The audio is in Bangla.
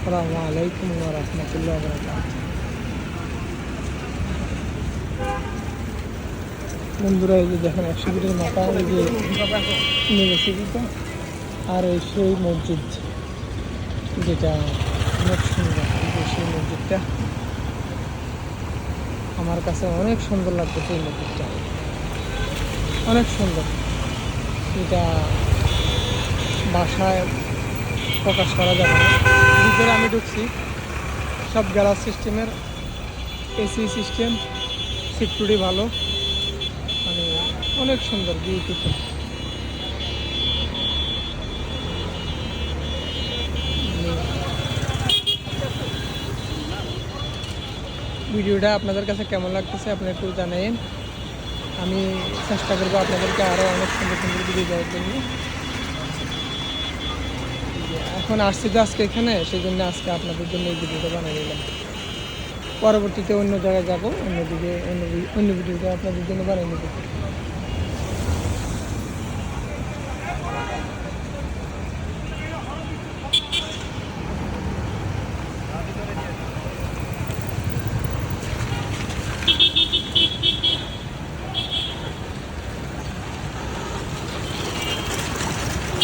আসসালামু আলাইকুম ওয়া রাহমাতুল্লাহি ওয়া বারাকাতুহু। বন্ধুরা, এই যে দেখেন 100 ফিটের মাথা, এই যে নিয়ে গেছে কিন্তু। আর এই সেই মসজিদ যেটা অনেক সুন্দর, এই যে সেই মসজিদটা আমার কাছে অনেক সুন্দর লাগতেছে। এই মসজিদটা অনেক সুন্দর, এটা ভাষায় প্রকাশ করা যাবে না। ভিতরে আমি ঢুকছি, সব গ্যালাস সিস্টেমের, এসি সিস্টেম, সিকিউরিটি ভালো, মানে অনেক সুন্দর, বিউটিফুল। ভিডিওটা আপনাদের কাছে কেমন লাগতেছে আপনি একটু জানাইন। আমি চেষ্টা করবো আপনাদেরকে আরও অনেক সুন্দর সুন্দর ভিডিও দেওয়ার জন্য। এখন আসছি তো আজকে এখানে, সেই জন্য আজকে আপনাদের জন্য এই ভিডিওটা বানিয়ে নিলাম। পরবর্তীতে অন্য জায়গায় যাবো, অন্য ভিডিওটা আপনাদের জন্য বানিয়ে নেব।